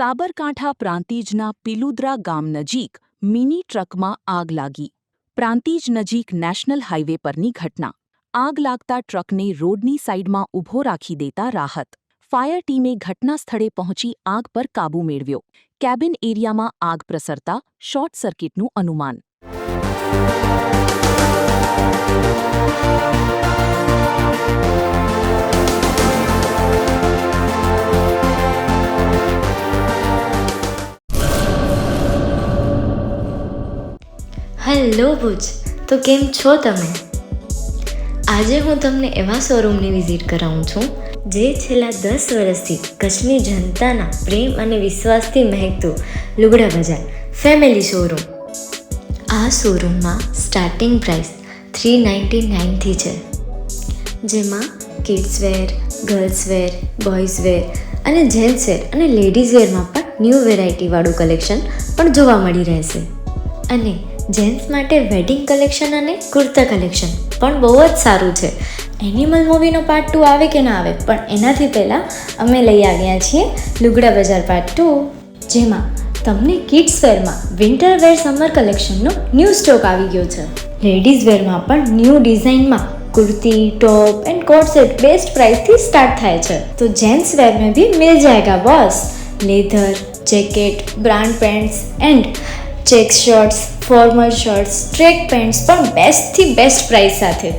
સાબરકાંઠા પ્રાંતિજના પિલુદ્રા ગામ નજીક મિની ટ્રકમાં આગ લાગી. પ્રાંતિજ નજીક નેશનલ હાઇવે પરની ઘટના. આગ લાગતા ટ્રકને રોડની સાઇડમાં ઊભો રાખી દેતા રાહત. ફાયર ટીમે ઘટના સ્થળે પહોંચી આગ પર કાબૂ મેળવ્યો. કેબિન એરિયામાં આગ પ્રસરતા શોર્ટ સર્કિટનું અનુમાન. હેલો ભુજ, તો કેમ છો તમે? આજે હું તમને એવા શોરૂમની વિઝિટ કરાવું છું જે છેલ્લા 10 વર્ષથી કચ્છની જનતાના પ્રેમ અને વિશ્વાસથી મહેકતું લુગડા બજાર ફેમિલી શોરૂમ. આ શોરૂમમાં સ્ટાર્ટિંગ પ્રાઇસ 399થી છે, જેમાં kids wear, girls wear, boys wear અને જેન્ટ્સ વેર અને લેડીઝ વેરમાં પણ ન્યૂ વેરાયટીવાળું કલેક્શન પણ જોવા મળી રહેશે. અને જેન્ટ્સ માટે વેડિંગ કલેક્શન અને કુર્તા કલેક્શન પણ બહુ જ સારું છે. એનિમલ મૂવીનો પાર્ટ 2 આવે કે ના આવે, પણ એનાથી પહેલાં અમે લઈ આવ્યા છીએ લુગડા બજાર પાર્ટ 2, જેમાં તમને કિડ્સ વેરમાં વિન્ટર વેર સમર કલેક્શનનો ન્યૂ સ્ટોક આવી ગયો છે. લેડીઝ વેરમાં પણ ન્યૂ ડિઝાઇનમાં kurti, top and coat set best price थी स्टार्ट થાય છે. तो जेंट्स वेयर में भी मिल जाएगा boss. Leather, jacket, brand pants and check shirts, formal shirts, track pants પણ બેસ્ટથી બેસ્ટ પ્રાઇસ સાથે.